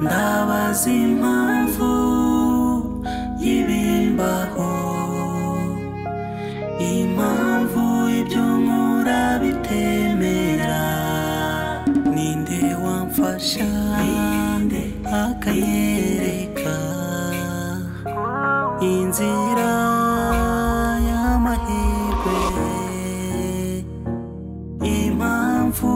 ndabaza impamvu y'ibimbaho, impamvu ibyo nkora bitemera, ninde wamfasha akanyereka inzira y'amahirwe, impamvu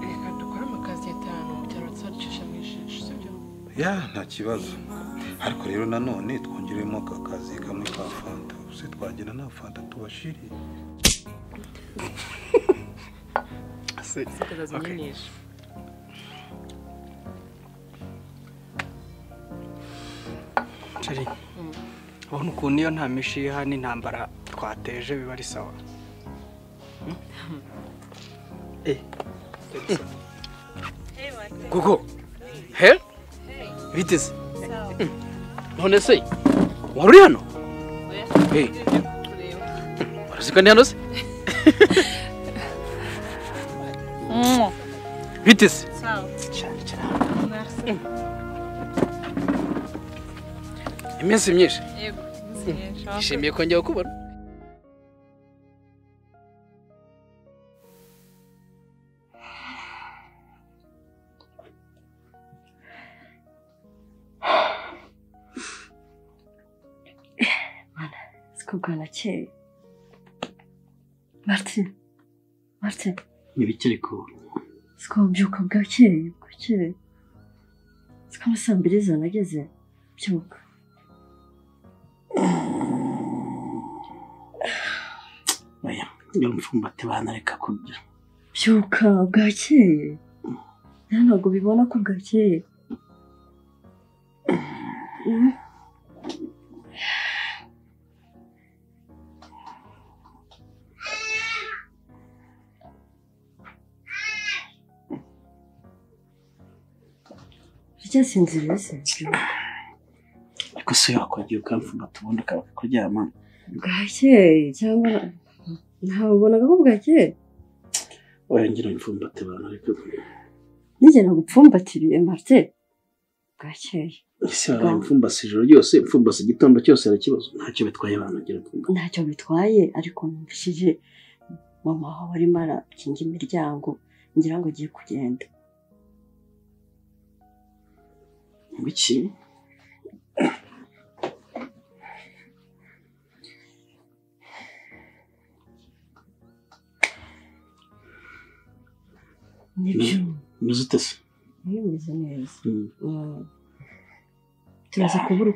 reka dukore amakazi y'itanu mu cyaro tsacisha mu ishisho sibyo ya nta kibazo ariko rero nanone twongeremo akazi kamwe ka fanta se twagira na fanta tubashiri zikazazimenyesha Cheri ubona ukuntu iyo nta mishiha n'intambara twateje biba ari sawa Kuko he biteze none se wari hano warazikandi hano se biteze iminsi myinshi ishimiye kongera kubona bwanakeye Martin ntibikiri ko sikabyuka bwakeye sikama saa mbiri zanageze byuka oya iyo mfumbate banareka kurya byuka bwakeye ntabwo bibona ko bwakeye sinzira se ariko se yakwagiye ukamfumata ubundi ukaba kuryama bwakeye cyangwa ntabonaga ko bwakeye oya ngira mfumbate bana ariko nige nagupfumbatiriye Martin bwakeye ese waba mfumbase ijoro ryose mfumbase igitondo cyose ari kibazo ntacyo bitwaye bana ngira mfumbate ntacyo bitwaye ariko numvishije mama wawe arimo arakinga imiryango ngira ngo agiye kugenda Wiki nibyo muzitese nimeze neza turaza kubura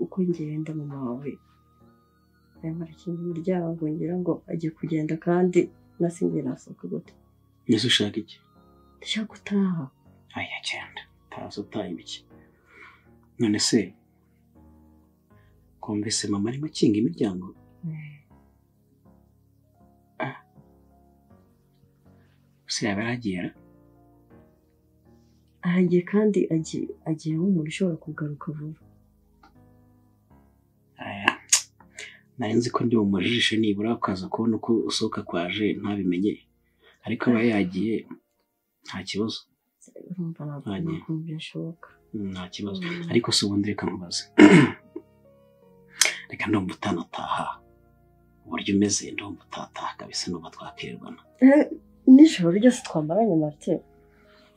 uko ngenda mama wawe arimo arakinga imiryango ngira ngo agiye kugenda kandi nasingiye nasohoka gute ese ushaka iki ndashaka gutaha aya cyenda tazo utayibiki none se kumvise mama arimo akinga imiryango se yabaragiye ahagiye kandi agiye nk'umuntu ushobora kugaruka vuba aya nari nzi ko ndi bumujishe nibura ukaza kubona uko usohoka kwaje ntabimenye ariko aba yagiye nta kibazo urumva ntabwo byashoboka nta kibazo ariko se ubundi reka nkubaze reka ndumva utanataha uburyo umeze ndumva utataha kabisa n'uba twakirirwana nijoro ryose twamaranye Martin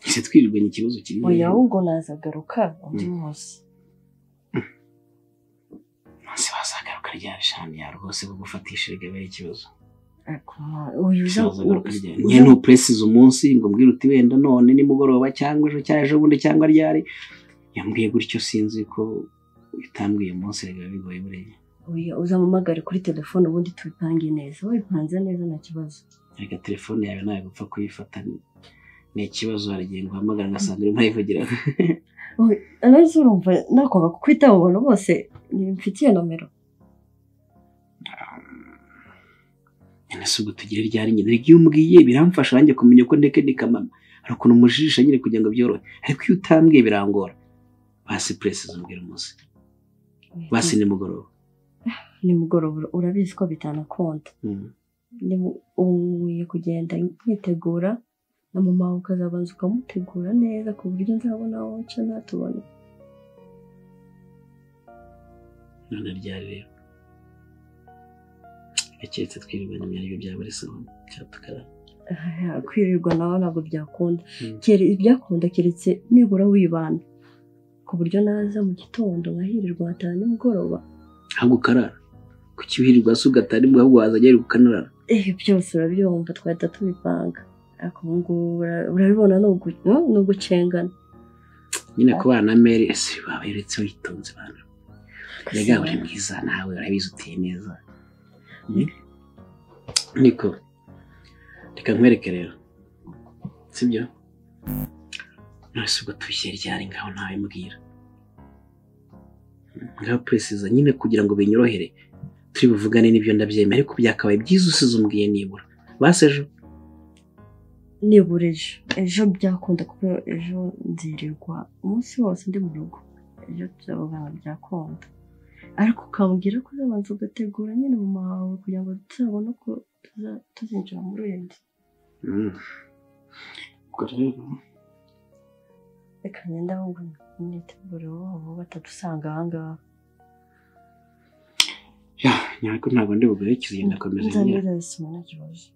ese twirirwanye ikibazo kimwe oya ahubwo nazagaruka undi munsi se wazagaruka ryari shani ya rwose kugufatisha rigabera ikibazo uyu ntupresize umunsi ngo mbwire uti wenda none nimugoroba cyangwa ejo bundi cyangwa ryari yambwiye gutyo sinzi ko bitambwiye umunsi rigaba bigoye burenya oya uzamamagare kuri telefone ubundi tubipange neza wipanze neza nta kibazo reka telefone yawe nawe gupfa kuyifata ni ikibazo harigiye ngo uhamagara ngasanga urimo ayivugira anarizo urumva nakwanga kukwitaba ubona bose nimfitiye nomero ese ubwo tugire ryari nyine iyo umbwiye biramfasha nanjye kumenya ko ndeka mama hari ukuntu umujijisha nyine kugira ngo byorohe ariko iyo utambwiye birangora basi presize umbwira umunsi basi nimugoroba nimugoroba urabizi ko bitanakunda ugiye kugenda nkitegura na mama wawe ukazabanza ukamutegura neza ku buryo nzabona aho nca natubona none ryari rero gaketse twirirwa n'imyanya bya buri sawa cyatukara kwirirwa nawe ntabwo byakunda byakunda keretse nibura wibana ku buryo naza mu gitondo nkahirirwa nkataha nimugoroba ahubwo ukarara kuki wirirwa se ugataha ahubwo wazajya ari ukanarara byose urabyumva twahita tubipanga ariko ubu ngubu urabibona ni ugucengana nyine kubana na Mary ese baberetse witonze bana rega uri mwiza nawe urabizi uteye neza niko reka nkwereke rero sibyo nase ubwo tubishyira ryari ngaho nawe mbwira ngaho precise nyine kugira ngo binyorohere turi buvugane n'ibyo ndabyemera ariko byakabaye byiza usize umbwiye nibura basejo nibura ejo byakunda kuko ejo nzirirwa umunsi wose ndi mu rugo ejo tuzabona byakunda ariko ukambwira ko uzabanza ugategura nyine mama wawe kugira ngo tuzabone uko tuzinjira muri iyo nzu ubwo rero reka ngenda ahubwo nitegure wowe batadusanga ahangaha nyako ntabwo ndi bugaherekeze ndakomeza nzanira isoma nta kibazo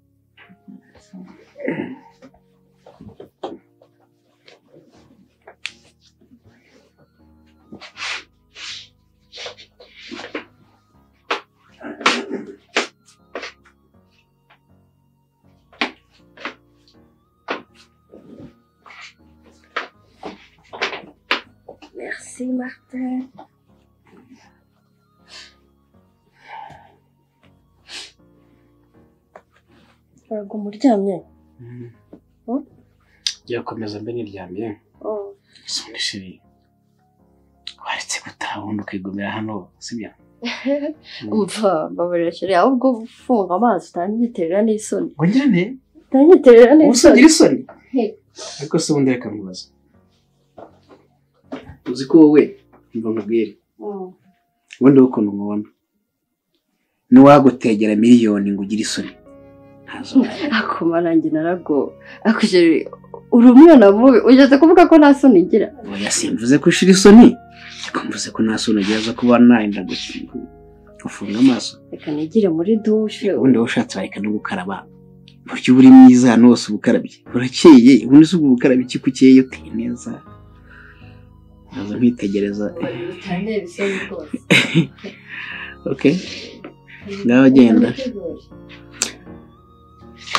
Merci Martin. Uraguma uryamye? yakomeza mbe niryamye sonde shiri waretse gutaha ubundi ukigumira hano sibyo umva babarira shiri ahubwo ufunga amazi utanyiterera n'isoni wongera ne utanyiterera n'isoni usugira isoni ariko se ubundi reka mubaza uzi ko wowe mva nkubwire ubundi ukuntu mubona nuwagutegera miliyoni ngo ugire isoni akoma nanjye narago akujeri uri umwana mubi ugeze kuvuga ko nta soni igira oya simvuze ko ushira isoni ariko mvuze ko nta soni ugira zo kuba nahenda gufunga amaso reka nigire muri dushe ubundi washatse bareka no gukaraba buryo buri mwiza hano hose ubukarabye burakeye ubundi se ubwo bukarabye iki kukeye uteye neza nazo mpitegereza okay ngaho genda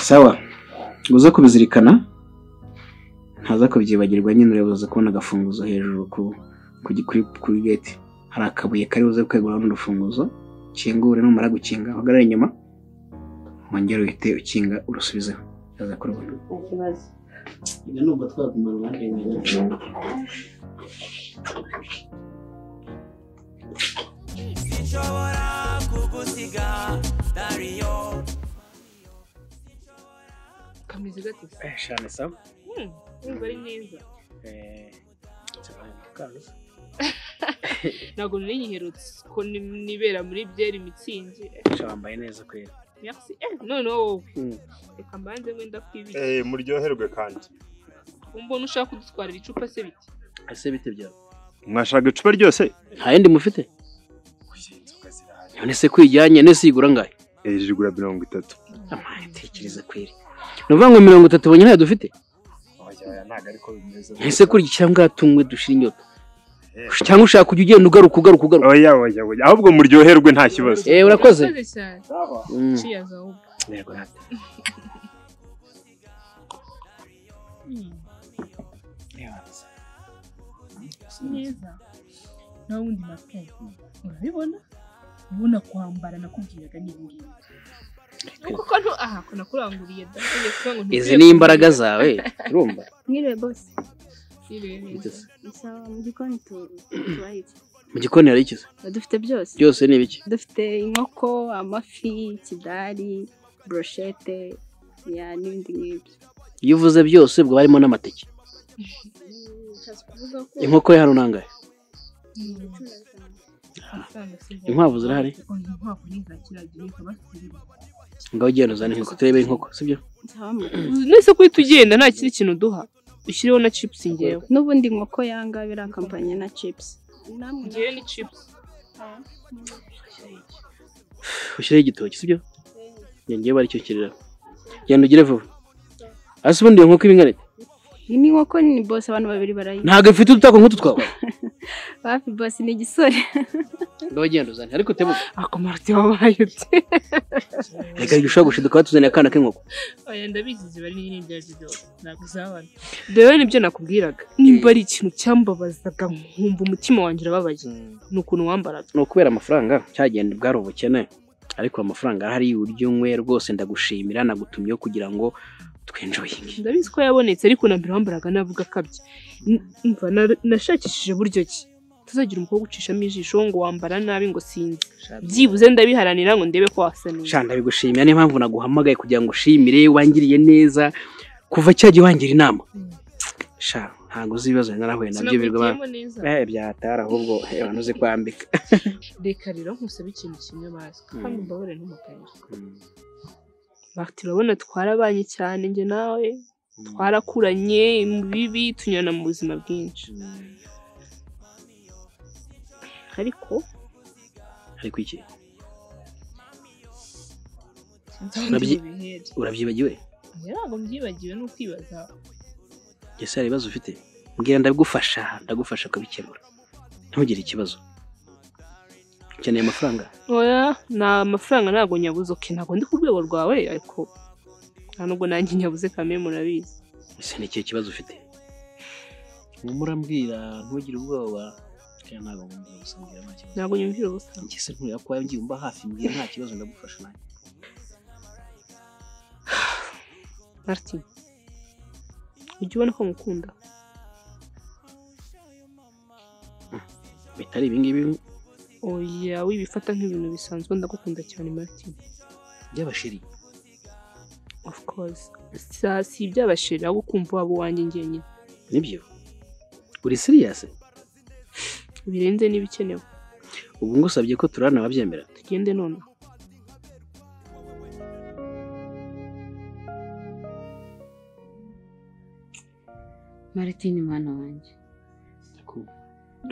sawa uza kubizirikana ntaza kubyibagirwa nyine urabuza kubona agafunguzo hejuru kuri gate hari akabuye kari buze kwegura n'urufunguzo kingure numara gukinga uhagarare inyuma wongere uhite ukinga urusubizeho yaza kurubona ikibazo ina nubwo twagumana n'abandi sinshobora kugusiga Dario kameze gate shane sawa wumva ari mwiza cyane kaza ntabwo nyiherutse ko nibera muri byeri mitsingi cyambaye neza kwera merci no reka mbanze wenda kwibika muryoherwe kandi umbona ushaka kudutwarira icupa se biti ese bite byawe mwashaka icupa ryose nta yindi mufite none se kwijyanye nese igura ngahe rigura 30 amaye tekereza kweri nuvuga ngo 30 bonye nta dufite oya ntago ariko bimeze ese kuri cyangwa tungwe dushira inyota cyangwa ushaka kujya ugenda ugaruka oya ahubwo muryoherwe nta kibazo urakoze cheers ahubwo yego nata neza nawe undi Martin urabibona ubona kwambara nakubwiraga n'ibingibi kuko ko nakuranguriye ndagiye kuvuga ngo izi ni imbaraga zawe urumva Mwiriwe boss. neza Sawa mu gikoni turahita. mu gikoni hari iki Dufite byose. byose ni biki Dufite inkoko, amafi, kidari, brochette, ya n'ibindi nk'ibyo. iyo uvuze byose bwo harimo n'amateke inkoko ye hano nangahe inkwavu zirahari inkwavu ni za kiragiye ikaba ngaho ugenda uzane inkoko turebe inkoko sibyo nese ko tugenda nta kindi kintu duha ushyireho na chips ngewe n'ubundi inkoko yanga birakampanye na chips ngewe ni chips ushyireho igitoki sibyo ngewe bari cyo kirira genda ugire vuba ase ubundi iyo nkoko ibingana iyi ni inkoko nini boss abantu babiri barayi ntabwo ifite udutako nk'utu twawe hafi boss ni igisore ngaho ugenda uzane ariko tebuka akomarti wabayute reka ushobora gushiduka batuzaniye akana k'inkoko oya ndabizi ziba ari nini byaje ntabwo zabana rero nibyo nakubwiraga nimba ari ikintu cyambabazaga nkumva umutima wanjye urababaye ni ukuntu wambaraga ni ukubera amafaranga cyagenda bwari ubukene ariko amafaranga ahari uryo nkwe rwose ndagushimira nagutumyeho kugira ngo twinjoyinge ndabizi ko yabonetse ariko na mbere wambaraga navuga kabye mva nashakishije buryo ki tuzagira umukobwa ucishamo ijisho ngo wambara nabi ngo sinzi byibuze ndabiharanira ngo ndebe ko wasa neza sha ndabigushimira niyo mpamvu naguhamagaye kugira ngo ushimire wangiriye neza kuva cyagiye wangira inama sha ntabwo uzi ibibazo narahuye nabyo birwa byatara ahubwo abantu uzi kwambika reka rero nkusabe ikintu kimwe bazi kandi mbabare n'umukanya urabona twarabanye cyane njye nawe twarakuranye mu bibi tunyana mu buzima bwinshi ariko iki urabyibagiwe ntabwo mbyibagiwe ni ukwibaza ese hari ibibazo ufite mbwira ndagufasha ukabikemura ntugire ikibazo ukeneye amafaranga oya nta mafaranga ntabwo nyabuze ntabwo ndi ku rwego rwawe ariko nta nubwo nanjye nyabuze kamwe murabizi ese ni ikihe kibazo ufite murambwira ntugire ubwoba ntabwo mwumvira ubusa mbwira nta kibazo ntabwo nyumvira ubusa ngese ntureba ko wawe ngiye umba hafi mbwira nta kibazo ndagufasha nanjye Martin ujya ubona ko mukunda bitari ibingibi oya wibifata nk'ibintu bisanzwe ndagukunda cyane Martin by'abashiri of course si iby'abashiri ahubwo kumva waba uwanjye njyenyine nibyo uri serious birenze n'ibikenewe ubu ngusabye ko turana wabyemera tugende none Martin mwana wanjye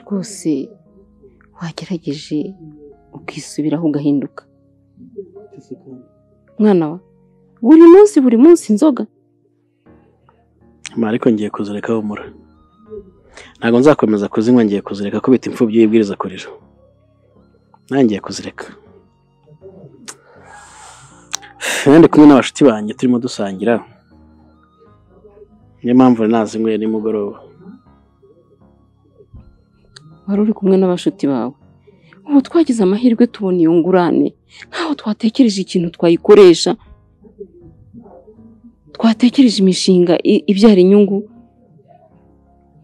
rwose wagerageje ukisubiraho ugahinduka mwana wa buri munsi inzoga ariko ngiye kuzireka humura ntabwo nzakomeza kuzinywa ngiye kuzireka kubita imfubyi y'ibwiriza kurira nanjye ngiye kuzireka ndi kumwe n'abashuti banjye turimo dusangira niyo mpamvu nazinyweye nimugoroba wari uri kumwe n'abashuti bawe ubu twagize amahirwe tubona iyo ngurane nkaho twatekereje ikintu twayikoresha twatekereje imishinga ibyara inyungu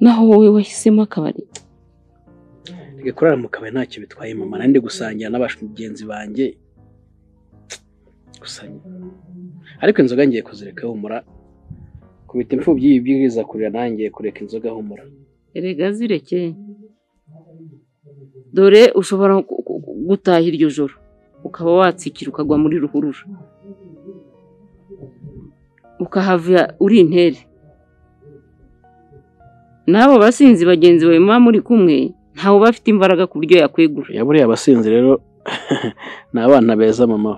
naho wowe wahisemo akabari reka kurara mu kabari ntacyo bitwaye mama nandi gusangira n'abagenzi banjye gusangira ariko inzoga ngiye kuzireka humura kubita imfubyi y'ibwiriza kurira nanjye kureka inzoga humura erega zireke dore ushobora gutaha iryo joro ukaba watsikira ukagwa muri ruhurura ukahava uri intere n'abo basinzi bagenzi bawe muba muri kumwe ntawe bafite imbaraga ku buryo yakwegura buriya abasinzi rero ni abana beza mama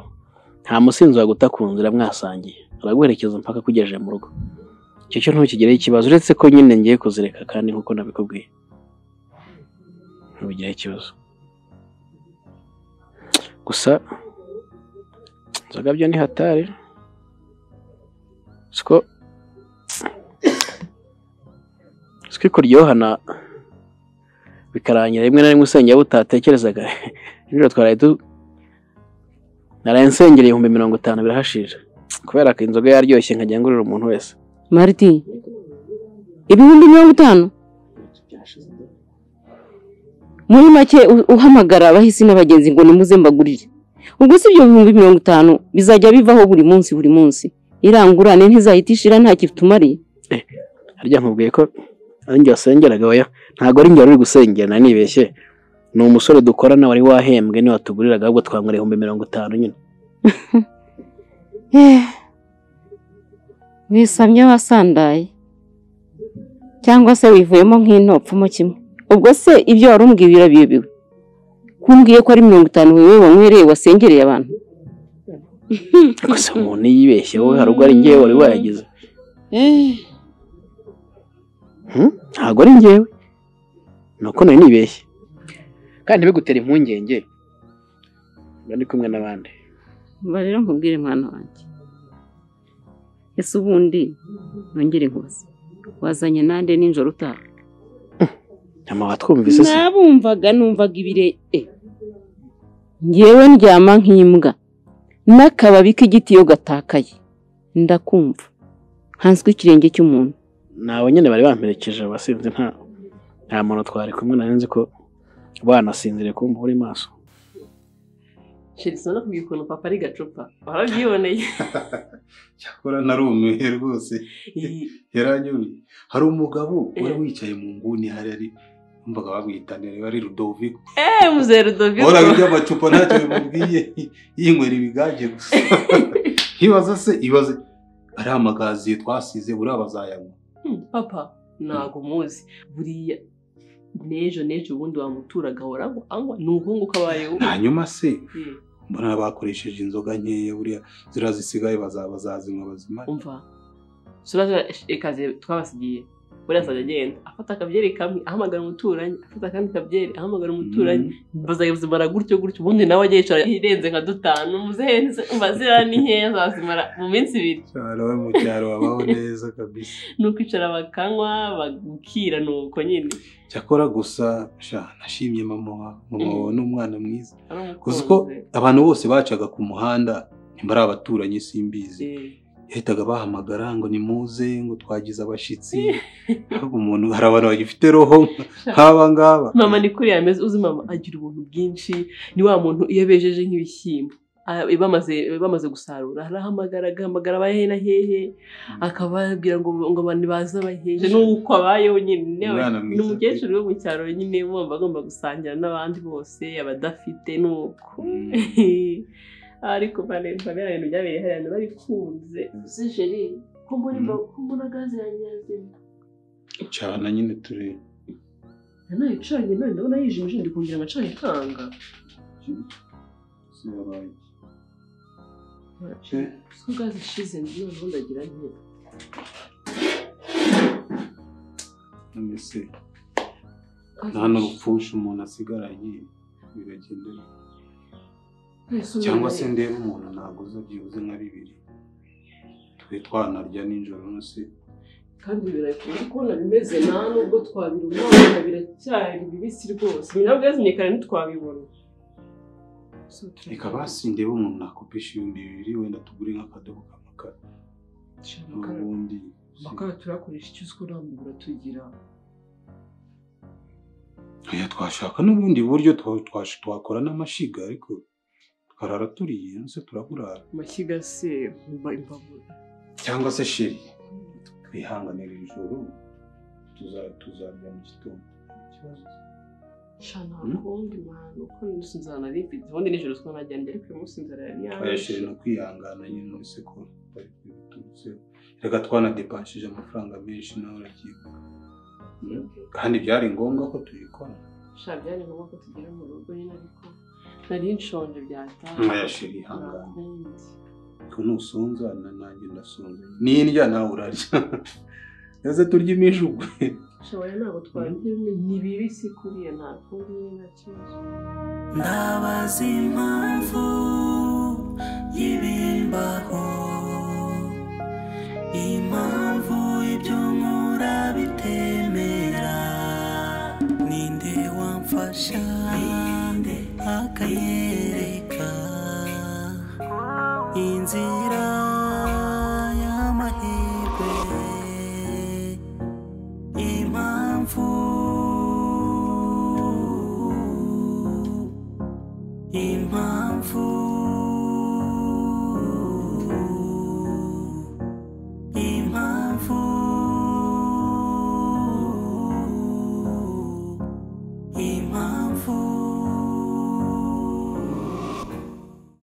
nta musinzi waguta ku nzira mwasangiye araguherekeza mpaka kugejeje mu rugo icyo cyo ntukigireho ikibazo uretse ko nyine ngiye kuzireka kandi nk'uko nabikubwiye ntubigireho ikibazo gusa inzoga byo ni hatari siko kuryohana bikarangira rimwe na rimwe usengera utatekerezaga nijoro twaraye naraye nsengera 50 birahashije kubera ko inzoga yaryoshye nkajya ngurira umuntu wese Martin 50 muri make uhamagara abahisi n'abagenzi ngo nimuze mbagurire ubwo si ibyo 50 bizajya bivaho buri munsi irangurane ntizahitishira nta kitumariye harya nkubwiye ko ari njye wasengeraga oya ntago ari njye uri gusengera nibeshye ni umusore dukorana wari wahembwe niwe watuguriraga ahubwo twangura 50,000 nyine. wisamye wasandaye cyangwa se wivuyemo nk'intopfumo kimwe. Ubwo se ibyo wari umbwiye birabiyobewe kumbwiye ko ari 50 wewe wanywereye wasengereye abantu. Gusa umuntu yibeshye wowe hari ubwo ari ngewe wari wayagize. Ntabwo ari ngewe nuko nari nibeshye kandi bigutera impungenge bari kumwe n'abandi. Rero nkubwire mwana wanjye, ese ubundi nongere nkubaze wazanye nande ninjoro utaha? Nyama watwumvise se? Nabumvaga numvaga ibire ngewe ndyama nk'imbwa n'akababi k'igiti yo gatakaye ndakumva hanswe ikirenge cy'umuntu. Nawe nyine bari bamperekeje abasinze nta muntu twari kumwe narinzi ko banasinzire kumva uri maso. Chelsea no kubikona papa ari gacupa warabyiboneye. Cyakora narumiye rwose yaranyuye. Hari umugabo wari wicaye mu nguni hari umvaga babwitanire bari Ludovico. Muze Ludovico. Ora bijya amacupa ntacyo bimubwiye yinywera ibigage gusa. Ibaze ari amagazi twasize burabazayanywa. Papa nago muzi buriya nejo ubundi wamuturaga horago anywa nuko kabayeho. Hanyuma se mbona bakoresheje inzoga nkeya buriya zirazisigaye bazazinywa bazima. Umva suraza ekaze twabasigiye buriya saje agenda afata akabyeri kamwe ahamagara umuturanyi afata kandi kabyeri ahamagara umuturanyi bazayibuzimara gutyo ubundi nawe agiye yicara irenze nka 5 muzenze mbazira ni nkeya zazimara mu minsi 2. Cyaro mu cyaro babaho neza kabisa. Nukwicara bakanywa bagukira nuko nyine. Cyakora gusa nashimye mama n'umwana mwiza. Kuko abantu bose bacaga ku muhanda imbara abaturanyi simbizi. Yahitaga bahamagara ngo nimuze ngo twagize abashitsi. Ahubwo umuntu hari abantu bagifite roho nk'aba ngaba. Mama ni kuri yameze uzi mama agira ubuntu bwinshi ni wa muntu iyo bejeje nk'ibishyimbo bamaze gusarura harahamagara bahena hehe akababwira ngo bani baza baheje nuko abayeho nyine n'umukecuru wo mu cyaro nyine bumva agomba gusangira n'abandi bose abadafite nuko. Ariko Valentine ibintu byabereye hariya barikunze sejeri kumbona gaze yanyaze cyane nyine turi nayo cyane none ndabona yijimije ndi kungira ngacanye kanga siyabaye so gaze shize none ndagira nke nese nta n'urupfusha umuntu asigaranye biragenda cyangwa se ndebe umuntu naguza byibuze nka 2 twe twanarya ninjoro nose kandi birayikunze kubona bimeze nta nubwo twabirumana biracyari bibisi rwose nabwo yazinyekana ntitwabibona. Reka basi ndebe umuntu nakopesha 2,000 wenda tugure nk'akadobo k'amakara. Ubundi makara turakoresha icyo uko nambura tugira. Twashaka n'ubundi buryo twakora n'amashiga ariko karara turiye nse turaburara. Amashyiga se imbabura cyangwa se sheri twihanganira ijoro tuzarya mu gitondo. Ikibazo shana kundi mwana uko nsinzana rifite ubundi nijoro twanajyanye ariko uyu munsi nzara yari yaje sheri no kwihangana nyine muri seko bari kwitutse reka twanadepanshije amafaranga menshi nawe urakibuka kandi byari ngombwa ko tuyikora. Byari ngombwa ko tugera mu rugo nyine ariko nari nshonje byataha. Nkaya sheri hangana ko nusonza nanjye ndasonza nindya nawe urarya ese turya imijugwe shobora ntabwo twarya ni bibisi kuriya nta kundi nta kibazo. Ndabaza impamvu y'ibimbaho impamvu ibyo nkora bitemera ninde wamfasha akayereka